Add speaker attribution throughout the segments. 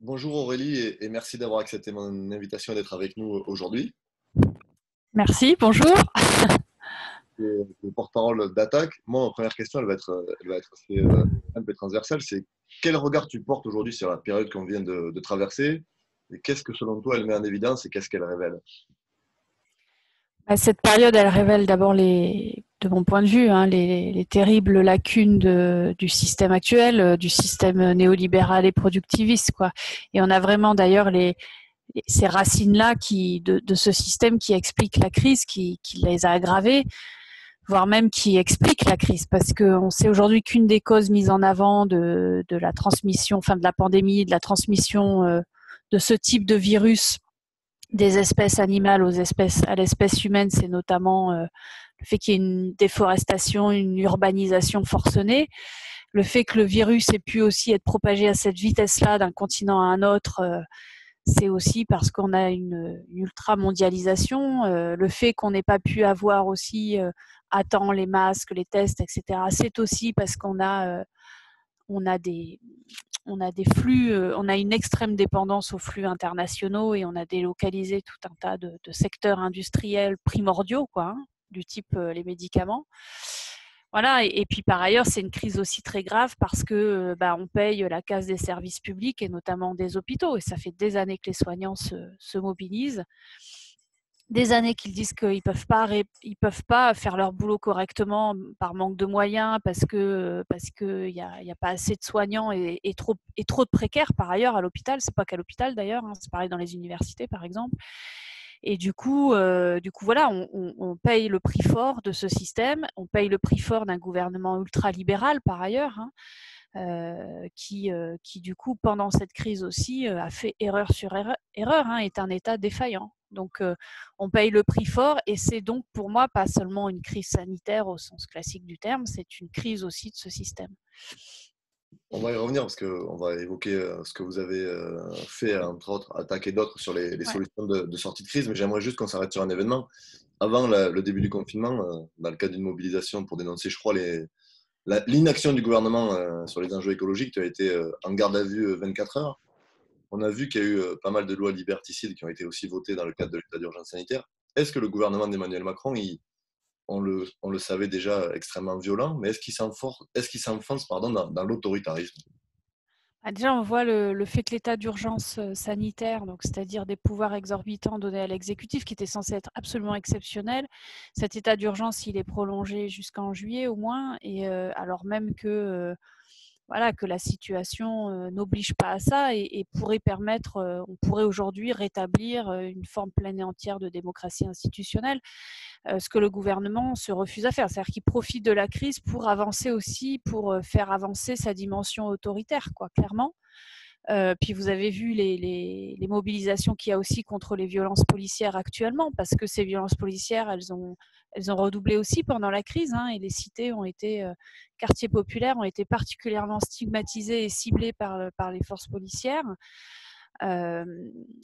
Speaker 1: Bonjour Aurélie et merci d'avoir accepté mon invitation et d'être avec nous aujourd'hui.
Speaker 2: Merci, bonjour.
Speaker 1: Et le porte-parole d'Attaque, moi, ma première question, elle va être assez simple et transversale. C'est quel regard tu portes aujourd'hui sur la période qu'on vient de traverser et qu'est-ce que selon toi elle met en évidence et qu'est-ce qu'elle révèle?
Speaker 2: Cette période, elle révèle d'abord de mon point de vue, les terribles lacunes du système actuel, du système néolibéral et productiviste, quoi. Et on a vraiment d'ailleurs ces racines-là de ce système qui expliquent la crise, qui les a aggravées, voire même qui expliquent la crise, parce qu'on sait aujourd'hui qu'une des causes mises en avant de la transmission, enfin de la pandémie, de la transmission de ce type de virus des espèces animales à l'espèce humaine, c'est notamment le fait qu'il y ait une déforestation, une urbanisation forcenée, le fait que le virus ait pu aussi être propagé à cette vitesse-là d'un continent à un autre, c'est aussi parce qu'on a une ultra-mondialisation, le fait qu'on n'ait pas pu avoir aussi à temps les masques, les tests, etc. C'est aussi parce on a des, on a des flux, on a une extrême dépendance aux flux internationaux et on a délocalisé tout un tas de secteurs industriels primordiaux, quoi, du type les médicaments. Voilà, et puis par ailleurs, c'est une crise aussi très grave parce que on paye la casse des services publics et notamment des hôpitaux. Et ça fait des années que les soignants se mobilisent, des années qu'ils disent qu'ils peuvent pas faire leur boulot correctement par manque de moyens, parce que y a pas assez de soignants et trop de précaires par ailleurs à l'hôpital. C'est pas qu'à l'hôpital d'ailleurs, c'est pareil dans les universités par exemple. Et du coup voilà, on paye le prix fort de ce système, on paye le prix fort d'un gouvernement ultra-libéral par ailleurs, qui du coup pendant cette crise aussi a fait erreur sur erreur, est un État défaillant. Donc on paye le prix fort et c'est donc pour moi pas seulement une crise sanitaire au sens classique du terme, c'est une crise aussi de ce système.
Speaker 1: On va y revenir parce qu'on va évoquer ce que vous avez fait, entre autres, Attaque et d'autres sur les
Speaker 2: Ouais.
Speaker 1: solutions de sortie de crise, mais j'aimerais juste qu'on s'arrête sur un événement. Avant le début du confinement, dans le cadre d'une mobilisation pour dénoncer, je crois, l'inaction du gouvernement sur les enjeux écologiques, tu as été en garde à vue 24 heures. On a vu qu'il y a eu pas mal de lois liberticides qui ont été aussi votées dans le cadre de l'état d'urgence sanitaire. Est-ce que le gouvernement d'Emmanuel Macron, on le savait déjà extrêmement violent, mais est-ce qu'il s'enfonce dans l'autoritarisme?
Speaker 2: Déjà, on voit le fait que l'état d'urgence sanitaire, donc c'est-à-dire des pouvoirs exorbitants donnés à l'exécutif, qui était censé être absolument exceptionnel, cet état d'urgence, il est prolongé jusqu'en juillet au moins, et alors même que voilà, que la situation n'oblige pas à ça et pourrait permettre, on pourrait aujourd'hui rétablir une forme pleine et entière de démocratie institutionnelle, ce que le gouvernement se refuse à faire. C'est-à-dire qu'il profite de la crise pour avancer aussi, pour faire avancer sa dimension autoritaire, quoi, clairement. Puis vous avez vu les mobilisations qu'il y a aussi contre les violences policières actuellement, parce que ces violences policières, elles ont redoublé aussi pendant la crise, et les cités ont été, quartiers populaires ont été particulièrement stigmatisés et ciblés par les forces policières. Euh,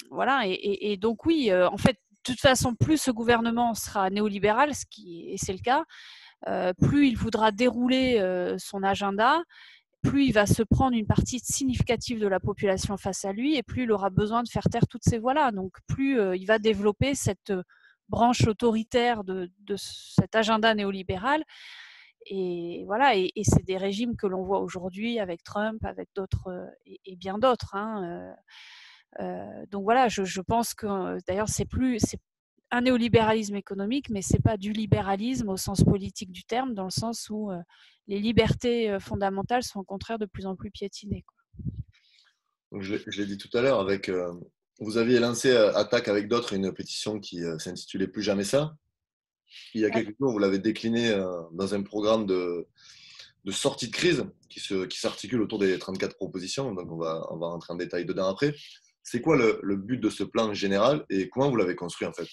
Speaker 2: voilà, et donc oui, en fait, de toute façon, plus ce gouvernement sera néolibéral, et c'est le cas, plus il voudra dérouler son agenda, plus il va se prendre une partie significative de la population face à lui et plus il aura besoin de faire taire toutes ces voix-là. Donc plus il va développer cette branche autoritaire de cet agenda néolibéral. Et voilà, et c'est des régimes que l'on voit aujourd'hui avec Trump, avec d'autres et bien d'autres. Donc voilà, je pense que d'ailleurs c'est un néolibéralisme économique, mais c'est pas du libéralisme au sens politique du terme, dans le sens où les libertés fondamentales sont au contraire de plus en plus piétinées, quoi.
Speaker 1: Donc, je l'ai dit tout à l'heure, vous aviez lancé Attaque avec d'autres une pétition qui s'intitulait Plus jamais ça. Il y a
Speaker 2: Ouais.
Speaker 1: quelques jours, vous l'avez décliné dans un programme de sortie de crise qui s'articule autour des 34 propositions. Donc, on va rentrer en détail dedans après. C'est quoi le but de ce plan général et comment vous l'avez construit en fait?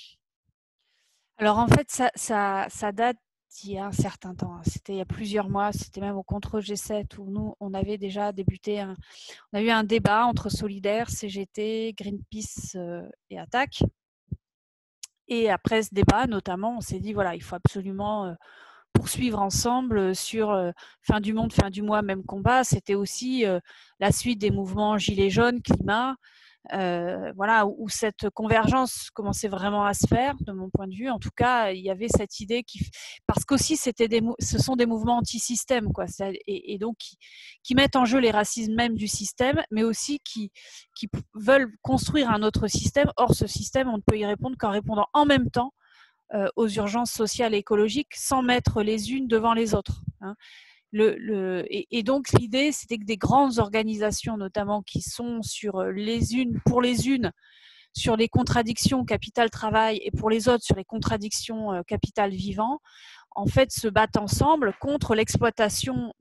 Speaker 2: Alors en fait, ça date d'il y a un certain temps. C'était il y a plusieurs mois, c'était même au contre G7 où nous, on avait déjà on a eu un débat entre Solidaires, CGT, Greenpeace et Attaque. Et après ce débat, notamment, on s'est dit, voilà, il faut absolument poursuivre ensemble sur fin du monde, fin du mois, même combat. C'était aussi la suite des mouvements Gilets jaunes, climat, voilà, où cette convergence commençait vraiment à se faire, de mon point de vue. En tout cas, il y avait cette idée parce qu'aussi ce sont des mouvements anti-système, quoi, et donc qui mettent en jeu les racismes même du système, mais aussi qui veulent construire un autre système. Or, ce système, on ne peut y répondre qu'en répondant en même temps aux urgences sociales et écologiques, sans mettre les unes devant les autres. Hein. Et donc l'idée, c'était que des grandes organisations, notamment qui sont pour les unes sur les contradictions capital-travail et pour les autres sur les contradictions capital-vivant, en fait se battent ensemble contre l'exploitation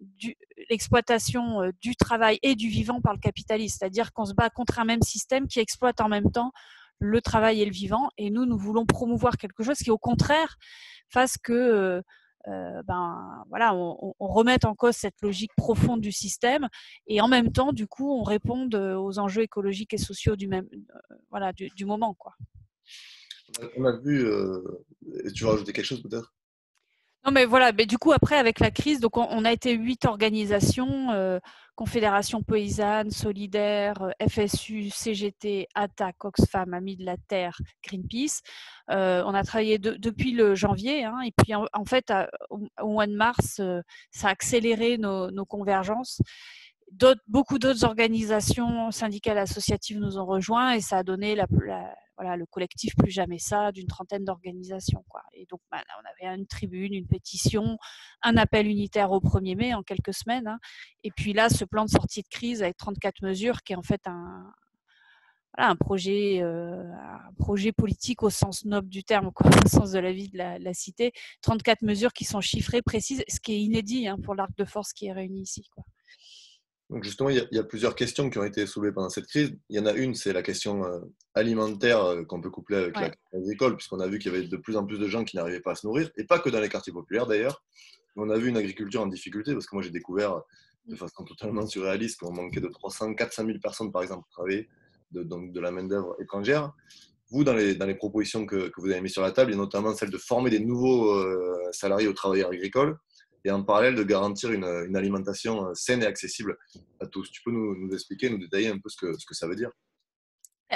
Speaker 2: du travail et du vivant par le capitalisme. C'est-à-dire qu'on se bat contre un même système qui exploite en même temps le travail et le vivant. Et nous voulons promouvoir quelque chose qui, au contraire, fasse que voilà, on remette en cause cette logique profonde du système et en même temps, du coup, on réponde aux enjeux écologiques et sociaux du moment, quoi.
Speaker 1: On a vu, tu veux rajouter quelque chose peut-être?
Speaker 2: Non, mais voilà, mais du coup, après, avec la crise, donc on a été 8 organisations, Confédération Paysanne, Solidaire, FSU, CGT, ATTAC, Oxfam, Amis de la Terre, Greenpeace. On a travaillé depuis le janvier, hein, et puis en fait, au mois de mars, ça a accéléré nos convergences. Beaucoup d'autres organisations syndicales associatives nous ont rejoints et ça a donné voilà, le collectif Plus Jamais Ça d'une 30aine d'organisations, quoi. Et donc, on avait une tribune, une pétition, un appel unitaire au 1er mai en quelques semaines. Hein. Et puis là, ce plan de sortie de crise avec 34 mesures qui est en fait un projet politique au sens noble du terme, quoi, au sens de la vie de la cité. 34 mesures qui sont chiffrées, précises, ce qui est inédit pour l'arc de force qui est réuni ici, quoi.
Speaker 1: Donc justement, il y a plusieurs questions qui ont été soulevées pendant cette crise. Il y en a une, c'est la question alimentaire qu'on peut coupler avec la question agricole, puisqu'on a vu qu'il y avait de plus en plus de gens qui n'arrivaient pas à se nourrir, et pas que dans les quartiers populaires d'ailleurs. On a vu une agriculture en difficulté, parce que moi j'ai découvert de façon totalement surréaliste qu'on manquait de 400 000 personnes par exemple pour travailler, donc de la main-d'œuvre étrangère. Vous, dans les propositions que vous avez mises sur la table, il y a notamment celle de former des nouveaux salariés aux travailleurs agricoles, et en parallèle de garantir une alimentation saine et accessible à tous. Tu peux nous expliquer, nous détailler un peu ce que ça veut dire?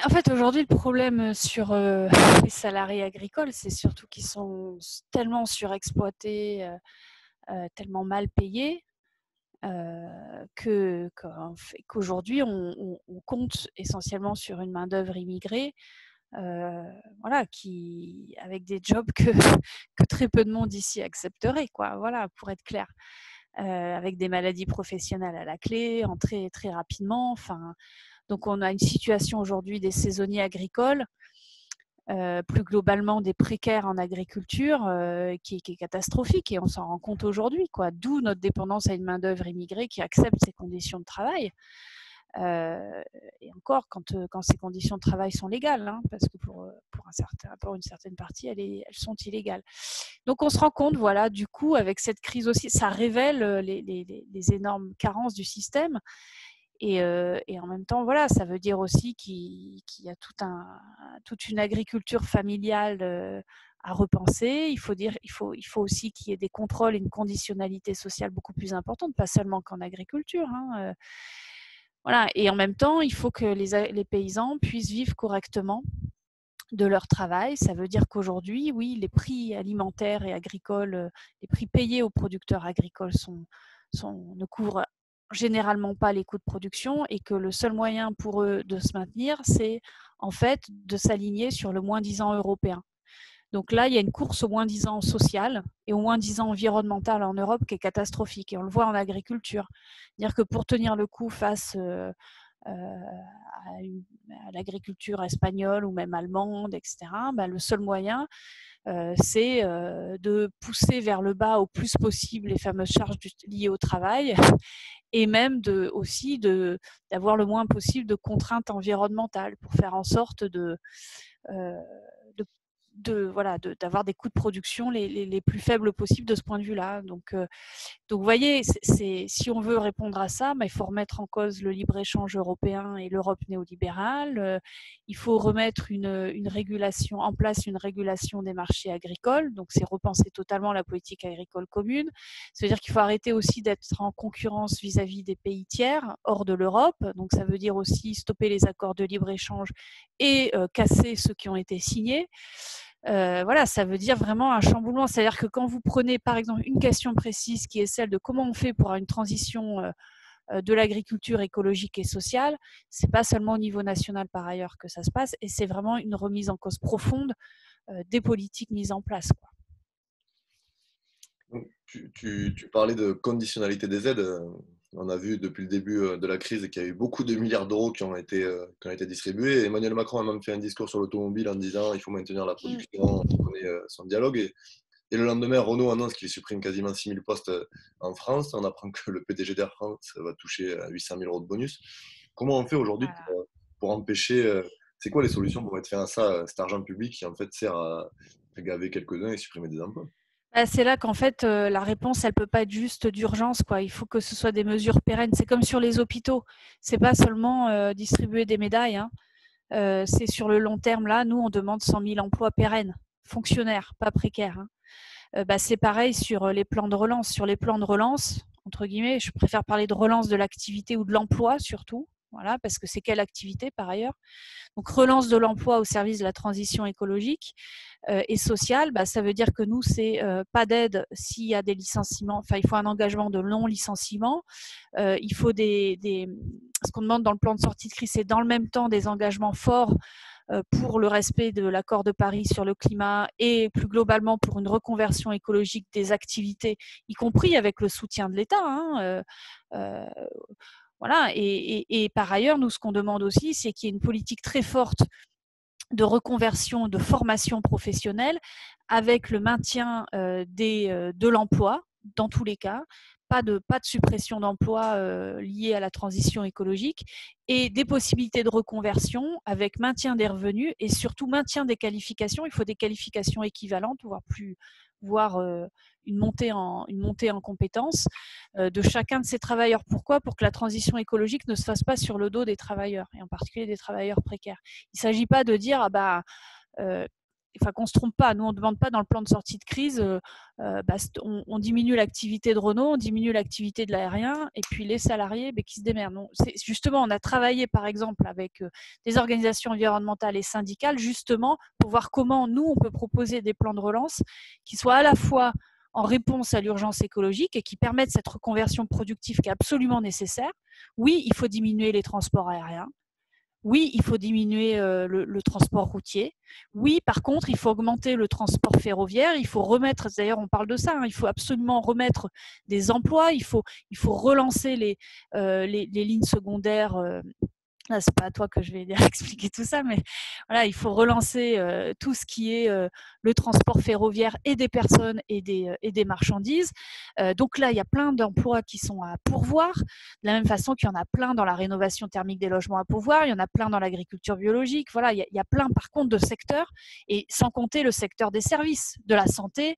Speaker 2: En fait, aujourd'hui, le problème sur les salariés agricoles, c'est surtout qu'ils sont tellement surexploités, tellement mal payés, qu'aujourd'hui, on compte essentiellement sur une main-d'œuvre immigrée, voilà, avec des jobs que très peu de monde ici accepterait, quoi, voilà, pour être clair. Avec des maladies professionnelles à la clé, très, très rapidement. Enfin, donc, on a une situation aujourd'hui des saisonniers agricoles, plus globalement des précaires en agriculture, qui est catastrophique et on s'en rend compte aujourd'hui, quoi. D'où notre dépendance à une main-d'œuvre immigrée qui accepte ces conditions de travail. Et encore, quand ces conditions de travail sont légales, hein, parce que pour une certaine partie, elles sont illégales. Donc, on se rend compte, voilà, du coup, avec cette crise aussi, ça révèle les énormes carences du système. Et en même temps, voilà, ça veut dire aussi qu'il y a toute une agriculture familiale à repenser. Il faut aussi qu'il y ait des contrôles et une conditionnalité sociale beaucoup plus importante, pas seulement qu'en agriculture. Hein. Voilà. Et en même temps, il faut que les paysans puissent vivre correctement de leur travail. Ça veut dire qu'aujourd'hui, oui, les prix alimentaires et agricoles, les prix payés aux producteurs agricoles ne couvrent généralement pas les coûts de production et que le seul moyen pour eux de se maintenir, c'est en fait de s'aligner sur le moins-disant européen. Donc là, il y a une course au moins-disant social et au moins-disant environnemental en Europe qui est catastrophique. Et on le voit en agriculture. C'est-à-dire que pour tenir le coup face à l'agriculture espagnole ou même allemande, etc., le seul moyen, c'est de pousser vers le bas au plus possible les fameuses charges liées au travail et même aussi d'avoir le moins possible de contraintes environnementales pour faire en sorte d'avoir des coûts de production les plus faibles possibles de ce point de vue-là. Donc vous voyez, si on veut répondre à ça, il faut remettre en cause le libre-échange européen et l'Europe néolibérale. Il faut remettre une régulation en place, une régulation des marchés agricoles. Donc, c'est repenser totalement la politique agricole commune. Ça veut dire qu'il faut arrêter aussi d'être en concurrence vis-à-vis des pays tiers, hors de l'Europe. Donc, ça veut dire aussi stopper les accords de libre-échange et casser ceux qui ont été signés. Ça veut dire vraiment un chamboulement. C'est-à-dire que quand vous prenez, par exemple, une question précise qui est celle de comment on fait pour avoir une transition de l'agriculture écologique et sociale, c'est pas seulement au niveau national par ailleurs que ça se passe, et c'est vraiment une remise en cause profonde des politiques mises en place, quoi.
Speaker 1: Donc, tu parlais de conditionnalité des aides. On a vu depuis le début de la crise qu'il y a eu beaucoup de milliards d'euros qui ont été distribués. Emmanuel Macron a même fait un discours sur l'automobile en disant il faut maintenir la production, on connaît son dialogue. Et le lendemain, Renault annonce qu'il supprime quasiment 6 000 postes en France. On apprend que le PDG d'Air France va toucher 800 000 euros de bonus. Comment on fait aujourd'hui
Speaker 2: Voilà.
Speaker 1: pour empêcher c'est quoi les solutions pour mettre fin à ça, cet argent public qui en fait sert à gaver quelques-uns et supprimer des emplois?
Speaker 2: C'est là qu'en fait, la réponse, elle peut pas être juste d'urgence, quoi. Il faut que ce soit des mesures pérennes. C'est comme sur les hôpitaux. C'est pas seulement distribuer des médailles, hein. C'est sur le long terme. Là, nous, on demande 100 000 emplois pérennes, fonctionnaires, pas précaires, hein. C'est pareil sur les plans de relance. Sur les plans de relance, entre guillemets, je préfère parler de relance de l'activité ou de l'emploi surtout. Voilà, parce que c'est quelle activité par ailleurs. Donc, relance de l'emploi au service de la transition écologique et sociale, ça veut dire que nous, c'est pas d'aide s'il y a des licenciements. Enfin, il faut un engagement de non-licenciement. Il faut ce qu'on demande dans le plan de sortie de crise, c'est dans le même temps des engagements forts pour le respect de l'accord de Paris sur le climat et plus globalement pour une reconversion écologique des activités, y compris avec le soutien de l'État, hein, voilà. Et par ailleurs, nous, ce qu'on demande aussi, c'est qu'il y ait une politique très forte de reconversion, de formation professionnelle, avec le maintien de l'emploi, dans tous les cas, pas de suppression d'emplois liés à la transition écologique, et des possibilités de reconversion avec maintien des revenus et surtout maintien des qualifications. Il faut des qualifications équivalentes, voire une montée en compétences de chacun de ces travailleurs. Pourquoi ? Pour que la transition écologique ne se fasse pas sur le dos des travailleurs, et en particulier des travailleurs précaires. Il ne s'agit pas de dire qu'on ne se trompe pas. Nous, on ne demande pas dans le plan de sortie de crise, on diminue l'activité de Renault, on diminue l'activité de l'aérien, et puis les salariés qui se démerdent. Non, justement, on a travaillé par exemple avec des organisations environnementales et syndicales, justement, pour voir comment nous, on peut proposer des plans de relance qui soient à la fois en réponse à l'urgence écologique et qui permettent cette reconversion productive qui est absolument nécessaire. Oui, il faut diminuer les transports aériens. Oui, il faut diminuer le transport routier. Oui, par contre, il faut augmenter le transport ferroviaire. Il faut remettre, d'ailleurs, on parle de ça, hein, il faut absolument remettre des emplois. Il faut relancer les lignes secondaires. Là, c'est pas à toi que je vais expliquer tout ça, mais voilà, il faut relancer tout ce qui est le transport ferroviaire et des personnes et des marchandises. Donc là, il y a plein d'emplois qui sont à pourvoir, de la même façon qu'il y en a plein dans la rénovation thermique des logements à pourvoir, il y en a plein dans l'agriculture biologique. Voilà, il y a plein, par contre, de secteurs, et sans compter le secteur des services, de la santé,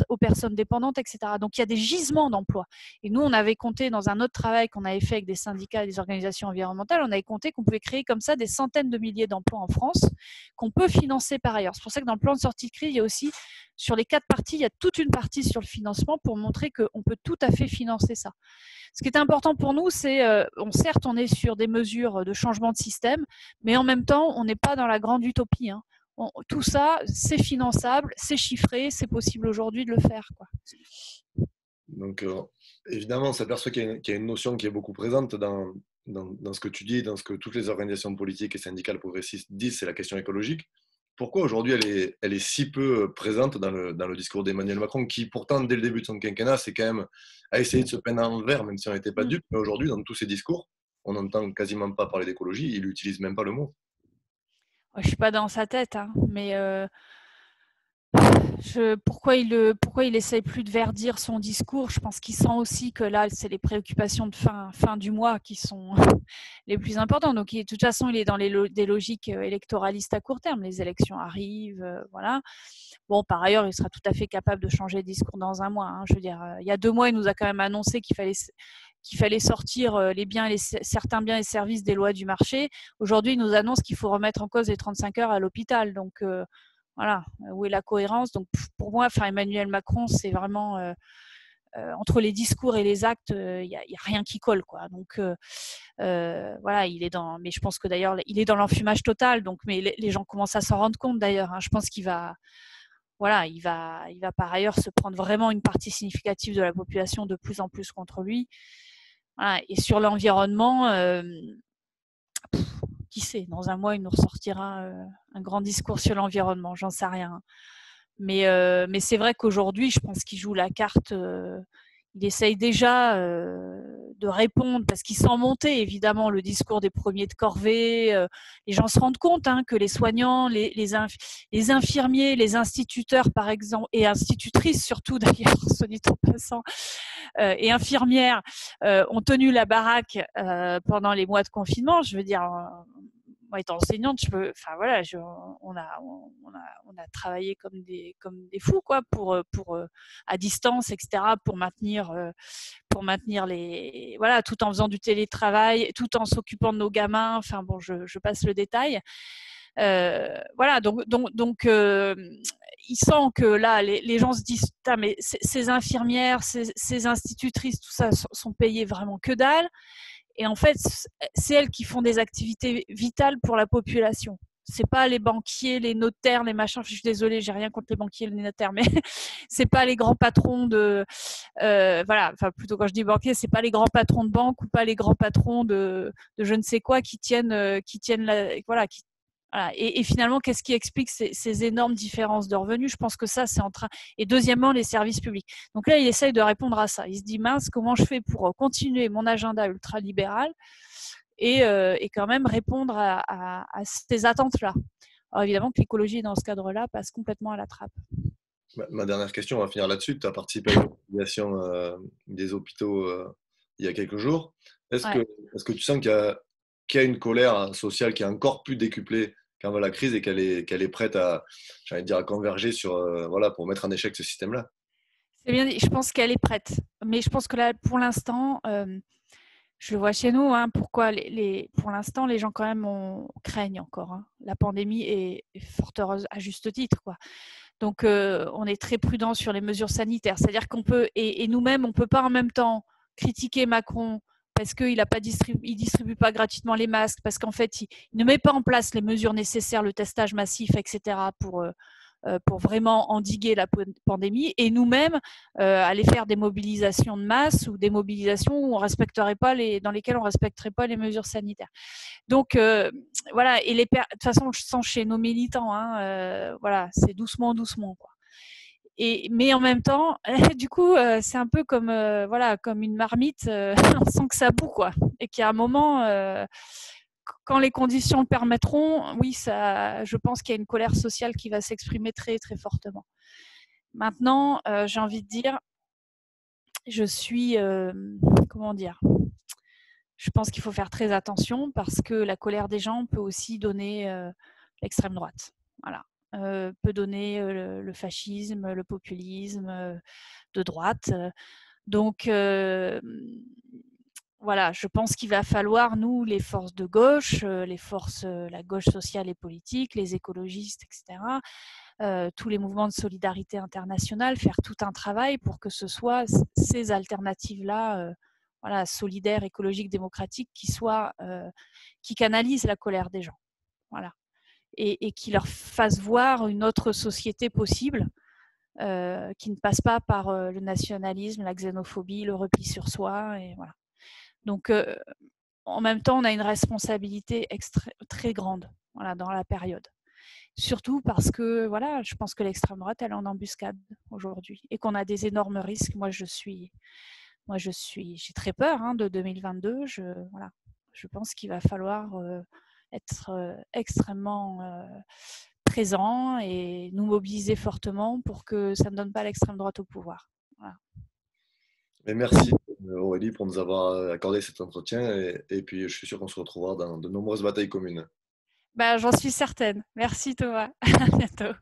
Speaker 2: aux personnes dépendantes, etc. Donc, il y a des gisements d'emplois. Et nous, on avait compté dans un autre travail qu'on avait fait avec des syndicats et des organisations environnementales, on avait compté qu'on pouvait créer comme ça des centaines de milliers d'emplois en France qu'on peut financer par ailleurs. C'est pour ça que dans le plan de sortie de crise, il y a aussi, sur les 4 parties, il y a toute une partie sur le financement pour montrer qu'on peut tout à fait financer ça. Ce qui est important pour nous, c'est, certes, on est sur des mesures de changement de système, mais en même temps, on n'est pas dans la grande utopie, hein. Tout ça, c'est finançable, c'est chiffré, c'est possible aujourd'hui de le faire, quoi.
Speaker 1: Donc, évidemment, on s'aperçoit qu'il y a une notion qui est beaucoup présente dans ce que tu dis, dans ce que toutes les organisations politiques et syndicales progressistes disent, c'est la question écologique. Pourquoi aujourd'hui elle est si peu présente dans le discours d'Emmanuel Macron, qui pourtant, dès le début de son quinquennat, c'est quand même a essayé de se peindre en vert, même si on n'était pas dupe. Mais aujourd'hui, dans tous ses discours, on n'entend quasiment pas parler d'écologie, il n'utilise même pas le mot.
Speaker 2: Je ne suis pas dans sa tête, hein, mais Pourquoi il essaye plus de verdir son discours? Je pense qu'il sent aussi que là, c'est les préoccupations de fin du mois qui sont les plus importantes. Donc, de toute façon, il est dans des logiques électoralistes à court terme. Les élections arrivent, voilà. Bon, par ailleurs, il sera tout à fait capable de changer de discours dans un mois. Hein. Je veux dire, il y a 2 mois, il nous a quand même annoncé qu'il fallait sortir certains biens et services des lois du marché. Aujourd'hui, il nous annonce qu'il faut remettre en cause les 35 heures à l'hôpital. Donc, voilà, où est la cohérence? Donc, pour moi, Emmanuel Macron, c'est vraiment entre les discours et les actes, il y a rien qui colle, quoi. Donc, voilà, mais je pense que d'ailleurs, il est dans l'enfumage total. Donc, mais les gens commencent à s'en rendre compte d'ailleurs. Hein. Je pense qu'il va, voilà, il va par ailleurs se prendre vraiment une partie significative de la population de plus en plus contre lui. Voilà. Et sur l'environnement, qui sait, dans un mois, il nous ressortira un grand discours sur l'environnement, j'en sais rien. Mais c'est vrai qu'aujourd'hui, je pense qu'il joue la carte, il essaye déjà de répondre, parce qu'il sent monter évidemment le discours des premiers de corvée. Les gens se rendent compte que les soignants, les infirmiers, les instituteurs par exemple, et institutrices surtout d'ailleurs, soit dit en passant, et infirmières ont tenu la baraque pendant les mois de confinement. Je veux dire, moi étant enseignante, voilà, on a travaillé comme des fous, quoi, pour à distance, etc., pour maintenir voilà, tout en faisant du télétravail, tout en s'occupant de nos gamins. Enfin bon, je passe le détail. Voilà, donc il sent que là, les gens se disent, mais ces infirmières, ces institutrices, tout ça sont payées vraiment que dalle. Et en fait, c'est elles qui font des activités vitales pour la population. C'est pas les banquiers, les notaires, les machins. Je suis désolée, j'ai rien contre les banquiers, les notaires, mais c'est pas les grands patrons de, voilà. Enfin, plutôt quand je dis banquier, c'est pas les grands patrons de banque ou pas les grands patrons de je ne sais quoi qui tiennent voilà, voilà. Et finalement, qu'est-ce qui explique ces énormes différences de revenus? Je pense que ça, c'est en train. Et deuxièmement, les services publics. Donc là, il essaye de répondre à ça. Il se dit, mince, comment je fais pour continuer mon agenda ultralibéral et quand même répondre à ces attentes-là? Alors évidemment que l'écologie, dans ce cadre-là, passe complètement à la trappe.
Speaker 1: Ma dernière question, on va finir là-dessus. Tu as participé à une mobilisation des hôpitaux il y a quelques jours. Est-ce que,
Speaker 2: Ouais.
Speaker 1: est-ce que tu sens qu'il y a une colère sociale qui est encore plus décuplée qu'avant la crise et qu'elle est prête à, j'ai envie de dire, à converger sur, voilà, pour mettre en échec ce système-là?
Speaker 2: C'est bien dit. Je pense qu'elle est prête. Mais je pense que là, pour l'instant, je le vois chez nous. Pourquoi pour l'instant, les gens quand même craignent encore. La pandémie est fort heureuse à juste titre, quoi. Donc, on est très prudent sur les mesures sanitaires. C'est-à-dire qu'on peut, et nous-mêmes, on ne peut pas en même temps critiquer Macron parce qu'il ne distribue pas gratuitement les masques, parce qu'en fait, il ne met pas en place les mesures nécessaires, le testage massif, etc., pour vraiment endiguer la pandémie, et nous-mêmes aller faire des mobilisations de masse ou des mobilisations où dans lesquelles on ne respecterait pas les mesures sanitaires. Donc voilà, et de toute façon, je sens chez nos militants, voilà, c'est doucement, quoi. Mais en même temps, du coup, c'est un peu comme voilà, comme une marmite, on sent que ça bout, quoi, et qu'il y a un moment, quand les conditions le permettront, oui, je pense qu'il y a une colère sociale qui va s'exprimer très, très fortement. Maintenant, j'ai envie de dire, je suis, comment dire, je pense qu'il faut faire très attention parce que la colère des gens peut aussi donner l'extrême droite. Voilà. Peut donner le fascisme, le populisme de droite. Donc, voilà, je pense qu'il va falloir, nous, les forces de gauche, la gauche sociale et politique, les écologistes, etc., tous les mouvements de solidarité internationale, faire tout un travail pour que ce soit ces alternatives-là, voilà, solidaires, écologiques, démocratiques, qui canalisent la colère des gens. Voilà. Et qui leur fassent voir une autre société possible, qui ne passe pas par le nationalisme, la xénophobie, le repli sur soi. Et voilà. Donc, en même temps, on a une responsabilité très grande, voilà, dans la période. Surtout parce que, voilà, je pense que l'extrême droite, elle est en embuscade aujourd'hui et qu'on a des énormes risques. J'ai très peur de 2022. Voilà, je pense qu'il va falloir être extrêmement présent et nous mobiliser fortement pour que ça ne donne pas l'extrême droite au pouvoir. Voilà.
Speaker 1: Et merci Aurélie pour nous avoir accordé cet entretien et puis je suis sûr qu'on se retrouvera dans de nombreuses batailles communes.
Speaker 2: J'en suis certaine. Merci Thomas. À bientôt.